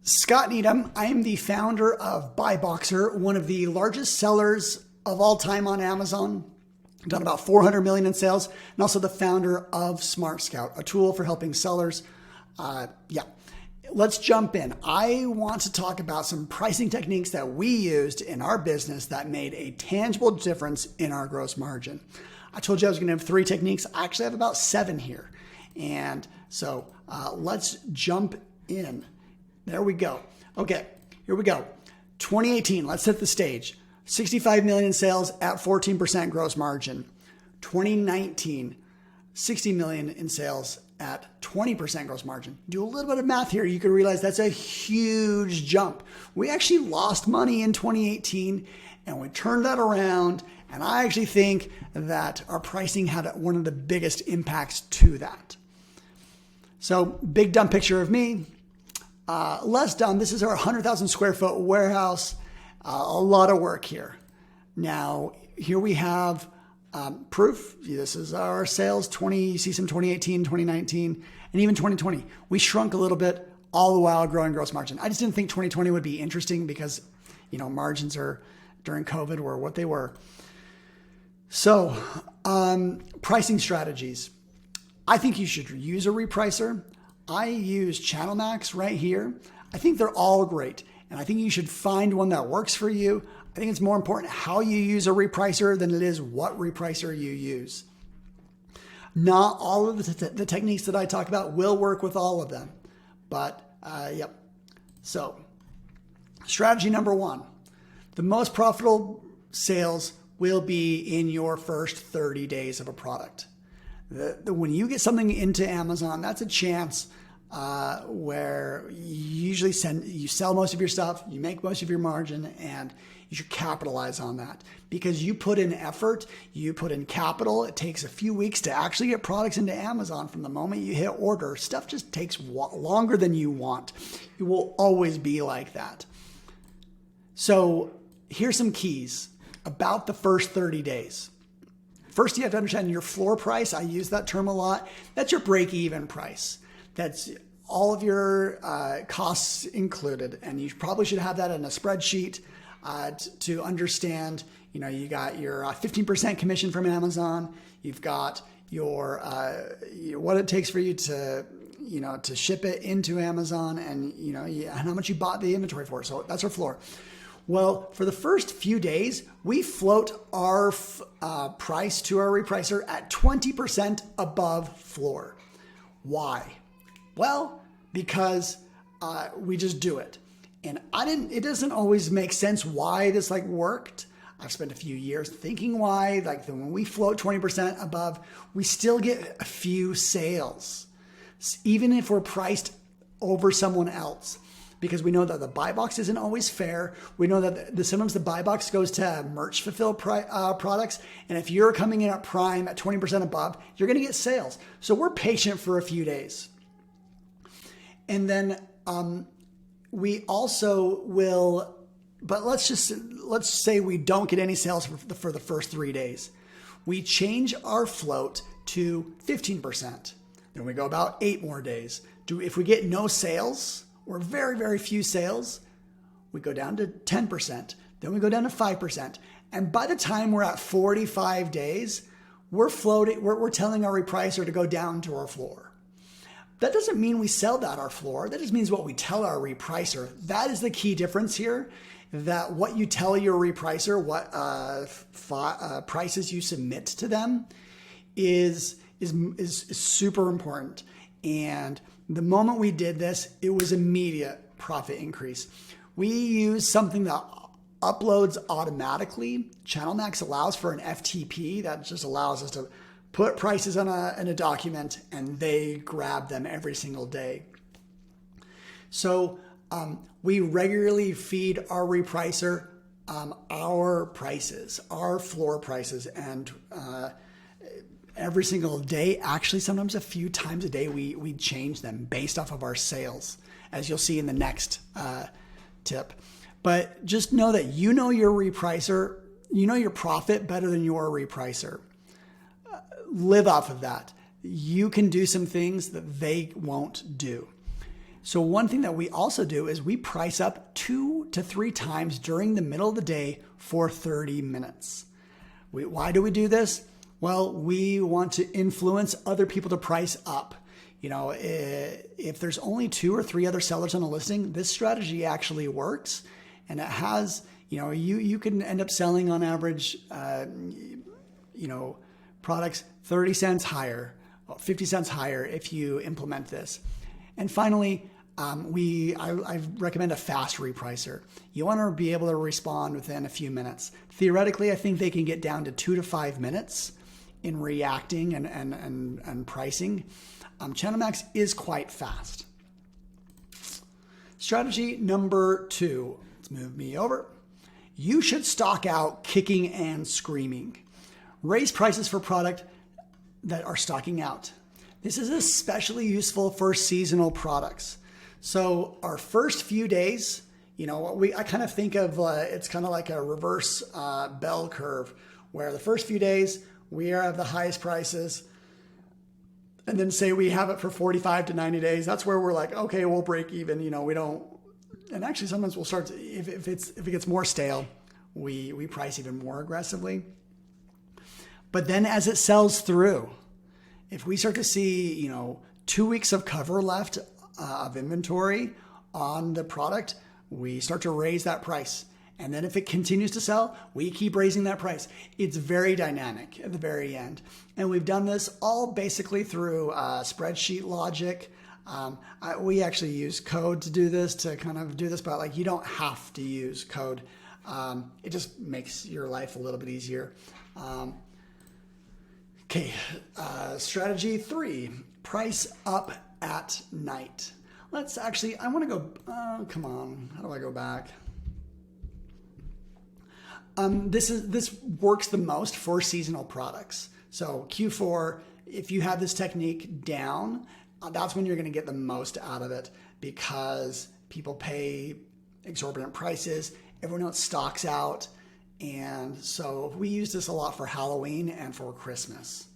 Scott Needham. I am the founder of BuyBoxer, one of the largest sellers of all time on Amazon. I've done about 400 million in sales, and also the founder of Smart Scout, a tool for helping sellers. Let's jump in. I want to talk about some pricing techniques that we used in our business that made a tangible difference in our gross margin. I told you I was going to have 3 techniques. I actually have about 7 here. And so let's jump in. There we go. Okay, here we go. 2018, let's set the stage. 65 million in sales at 14% gross margin. 2019, 60 million in sales at 20% gross margin. Do a little bit of math here. You can realize that's a huge jump. We actually lost money in 2018 and we turned that around. And I actually think that our pricing had one of the biggest impacts to that. So big dumb picture of me. Less dumb. This is our 100,000 square foot warehouse. A lot of work here. Now, here we have proof. This is our sales. You see some 2018, 2019, and even 2020. We shrunk a little bit, all the while growing gross margin. I just didn't think 2020 would be interesting because, margins during COVID were what they were. So, pricing strategies. I think you should use a repricer. I use Channel Max right here. I think they're all great. And I think you should find one that works for you. I think it's more important how you use a repricer than it is what repricer you use. Not all of the techniques that I talk about will work with all of them. But, yep. So, strategy number 1. The most profitable sales will be in your first 30 days of a product. When you get something into Amazon, that's a chance where you usually you sell most of your stuff, you make most of your margin, and you should capitalize on that because you put in effort, you put in capital. It takes a few weeks to actually get products into Amazon. From the moment you hit order, stuff just takes longer than you want. It will always be like that. So here's some keys about the first 30 days. First, you have to understand your floor price. I use that term a lot. That's your break-even price. That's all of your costs included. And you probably should have that in a spreadsheet to understand, you got your 15% commission from Amazon. You've got your what it takes for you to ship it into Amazon and, how much you bought the inventory for. So that's our floor. Well, for the first few days, we float our price to our repricer at 20% above floor. Why? Well, because we just do it. And it doesn't always make sense why this worked. I've spent a few years thinking why, when we float 20% above, we still get a few sales, even if we're priced over someone else. Because we know that the buy box isn't always fair. We know that sometimes the buy box goes to merch fulfilled products. And if you're coming in at prime at 20% above, you're going to get sales. So we're patient for a few days. And then we also will, but let's say we don't get any sales for the first 3 days. We change our float to 15%. Then we go about 8 more days. If we get no sales, or very, very few sales, we go down to 10%. Then we go down to 5%. And by the time we're at 45 days, we're telling our repricer to go down to our floor. That doesn't mean we sell that our floor. That just means what we tell our repricer. That is the key difference here, that what you tell your repricer, what prices you submit to them is super important. And the moment we did this, it was immediate profit increase. We use something that uploads automatically. Channel Max allows for an FTP that just allows us to put prices in a document and they grab them every single day. So we regularly feed our repricer our prices, our floor prices, and every single day, actually sometimes a few times a day, we change them based off of our sales, as you'll see in the next tip. But just know that your repricer, your profit better than your repricer. Live off of that. You can do some things that they won't do. So one thing that we also do is we price up 2 to 3 times during the middle of the day for 30 minutes. Why do we do this? Well, we want to influence other people to price up. If there's only 2 or 3 other sellers on a listing, this strategy actually works. And it has, you can end up selling on average, products 30 cents higher, 50 cents higher if you implement this. And finally, I recommend a fast repricer. You want to be able to respond within a few minutes. Theoretically, I think they can get down to 2 to 5 minutes in reacting and pricing. ChannelMax is quite fast. Strategy number 2. Let's move me over. You should stock out kicking and screaming. Raise prices for product that are stocking out. This is especially useful for seasonal products. So our first few days, I kind of think of it's kind of like a reverse bell curve, where the first few days we have the highest prices, and then say we have it for 45 to 90 days. That's where we're like, okay, we'll break even. We don't. And actually, sometimes we'll start to, if it gets more stale, we price even more aggressively. But then as it sells through, if we start to see, 2 weeks of cover left of inventory on the product, we start to raise that price. And then if it continues to sell, we keep raising that price. It's very dynamic at the very end. And we've done this all basically through spreadsheet logic. We actually use code to do this, but you don't have to use code. It just makes your life a little bit easier. Strategy 3, price up at night. I want to go, come on, how do I go back? This works the most for seasonal products. So Q4, if you have this technique down, that's when you're going to get the most out of it, because people pay exorbitant prices. Everyone else stocks out. And so we use this a lot for Halloween and for Christmas.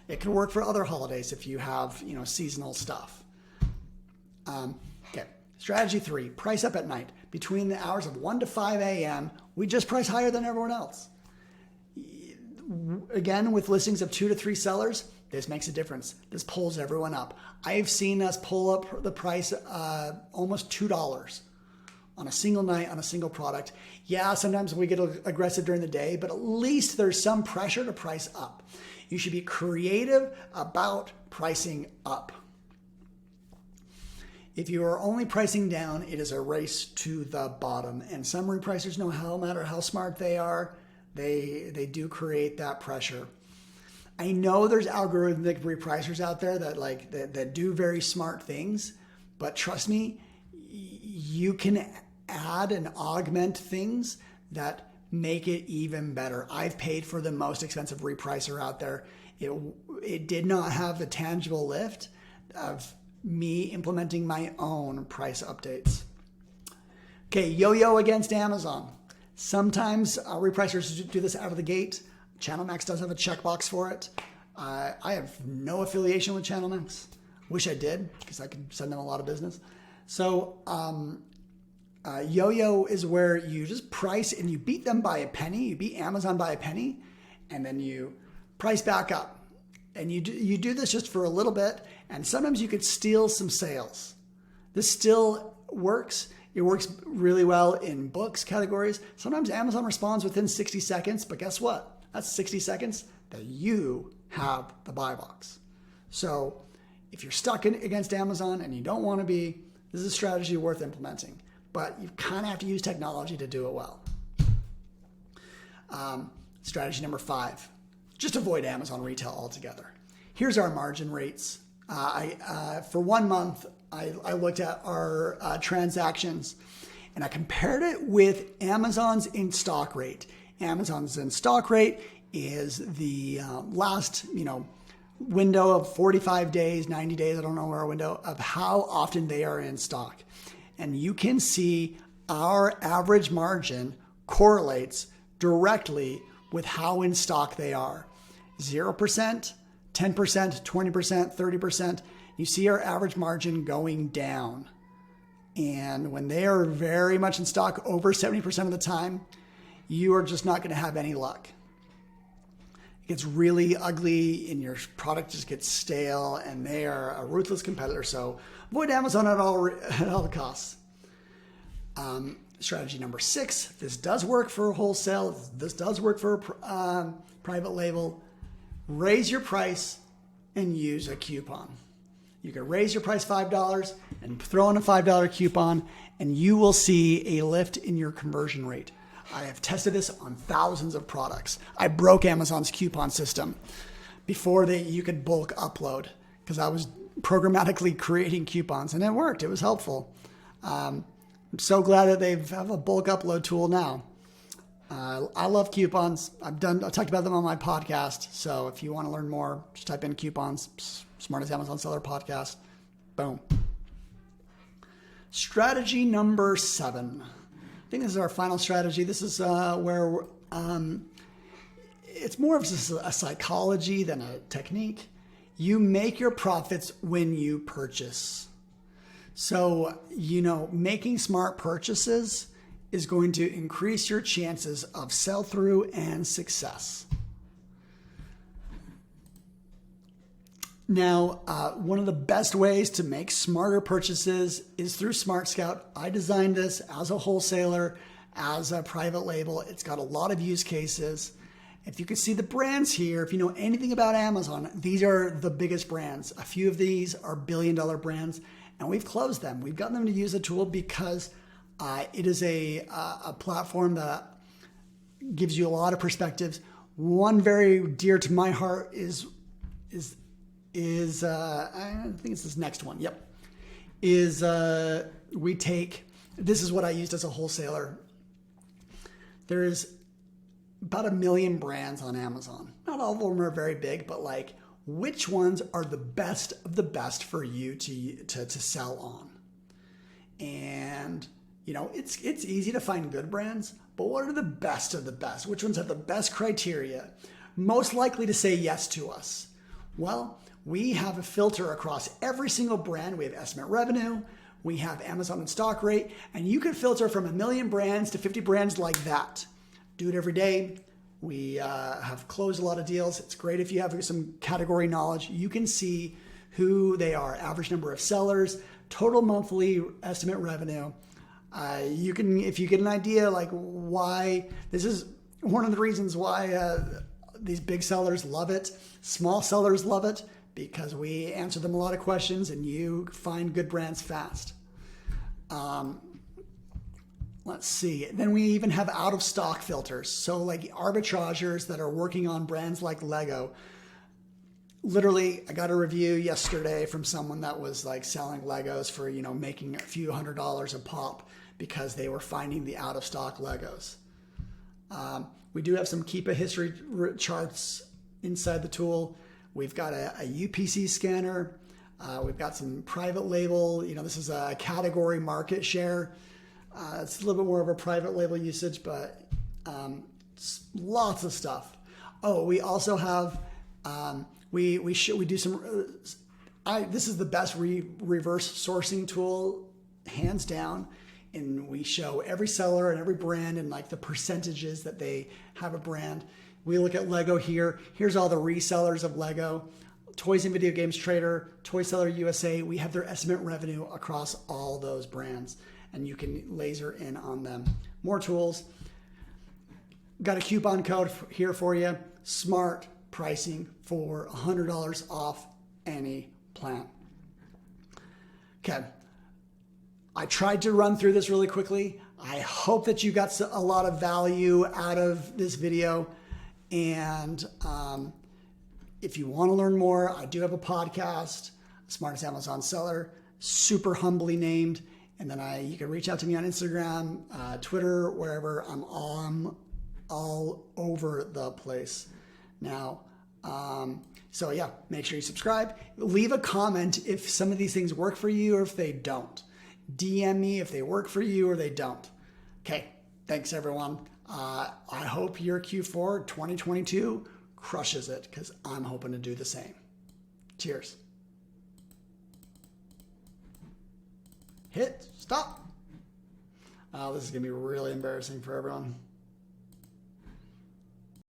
It can work for other holidays if you have, seasonal stuff. Strategy 3, price up at night. Between the hours of 1 to 5 a.m., we just price higher than everyone else. Again, with listings of 2 to 3 sellers, this makes a difference. This pulls everyone up. I've seen us pull up the price almost $2 on a single night on a single product. Yeah, sometimes we get aggressive during the day, but at least there's some pressure to price up. You should be creative about pricing up. If you are only pricing down, it is a race to the bottom. And some repricers know, no matter how smart they are, they do create that pressure. I know there's algorithmic repricers out there that do very smart things, but trust me, you can add and augment things that make it even better. I've paid for the most expensive repricer out there. It did not have the tangible lift of me implementing my own price updates. Yoyo against Amazon. Sometimes repricers do this out of the gate. ChannelMax does have a checkbox for it. I have no affiliation with ChannelMax. Wish I did, because I could send them a lot of business. So Yoyo is where you just price and you beat them by a penny. You beat Amazon by a penny, and then you price back up. And you do this just for a little bit, and sometimes you could steal some sales. This still works. It works really well in books categories. Sometimes Amazon responds within 60 seconds, but guess what? That's 60 seconds that you have the buy box. So if you're stuck against Amazon and you don't want to be, this is a strategy worth implementing. But you kind of have to use technology to do it well. Strategy number 5. Just avoid Amazon retail altogether. Here's our margin rates. For 1 month, I looked at our transactions, and I compared it with Amazon's in-stock rate. Amazon's in-stock rate is the last, window of 45 days, 90 days, I don't know where window, of how often they are in stock. And you can see our average margin correlates directly with how in stock they are. 0%, 10%, 20%, 30%. You see our average margin going down And when they are very much in stock over 70% of the time, you are just not going to have any luck. It gets really ugly and your product just gets stale, and they are a ruthless competitor. So avoid Amazon at all costs. Strategy number 6, this does work for wholesale. This does work for private label. Raise your price and use a coupon. You can raise your price $5 and throw in a $5 coupon, and you will see a lift in your conversion rate. I have tested this on thousands of products. I broke Amazon's coupon system before you could bulk upload because I was programmatically creating coupons, and it worked. It was helpful. I'm so glad that they have a bulk upload tool now. I love coupons. I talked about them on my podcast. So if you want to learn more, just type in coupons, Smartest Amazon Seller Podcast. Boom. Strategy number 7. I think this is our final strategy. This is where it's more of just a psychology than a technique. You make your profits when you purchase. So, making smart purchases is going to increase your chances of sell-through and success. Now, one of the best ways to make smarter purchases is through Smart Scout. I designed this as a wholesaler, as a private label. It's got a lot of use cases. If you can see the brands here, if you know anything about Amazon, these are the biggest brands. A few of these are billion-dollar brands, and we've closed them. We've gotten them to use the tool because it is a platform that gives you a lot of perspectives. One very dear to my heart is I think it's this next one. Yep. This is what I used as a wholesaler. There's about 1 million brands on Amazon. Not all of them are very big, but which ones are the best of the best for you to sell on? And it's easy to find good brands, but what are the best of the best? Which ones have the best criteria, most likely to say yes to us? Well, we have a filter across every single brand. We have estimate revenue, we have Amazon in stock rate, and you can filter from 1 million brands to 50 brands like that. Do it every day. We have closed a lot of deals. It's great if you have some category knowledge. You can see who they are, average number of sellers, total monthly estimate revenue. You can, if you get an idea why, this is one of the reasons why these big sellers love it. Small sellers love it because we answer them a lot of questions and you find good brands fast. Let's see. Then we even have out of stock filters. So arbitrageurs that are working on brands like Lego. Literally, I got a review yesterday from someone that was selling Legos for, making a few $100s a pop because they were finding the out of stock Legos. We do have some Keepa history charts inside the tool. We've got a UPC scanner. We've got some private label. This is a category market share. It's a little bit more of a private label usage, but lots of stuff. Oh, we also have, we do some, this is the best reverse sourcing tool, hands down. And we show every seller and every brand and the percentages that they have a brand. We look at Lego here. Here's all the resellers of Lego. Toys and Video Games Trader, Toy Seller USA. We have their estimate revenue across all those brands, and you can laser in on them. More tools. Got a coupon code here for you. Smart pricing for $100 off any plan. Okay. I tried to run through this really quickly. I hope that you got a lot of value out of this video. And if you want to learn more, I do have a podcast, Smartest Amazon Seller, super humbly named. And then you can reach out to me on Instagram, Twitter, wherever. I'm all over the place now. So yeah, make sure you subscribe. Leave a comment if some of these things work for you or if they don't. DM me if they work for you or they don't. Okay, thanks everyone. I hope your Q4 2022 crushes it because I'm hoping to do the same. Cheers. Hit stop. Stop. Oh, this is going to be really embarrassing for everyone.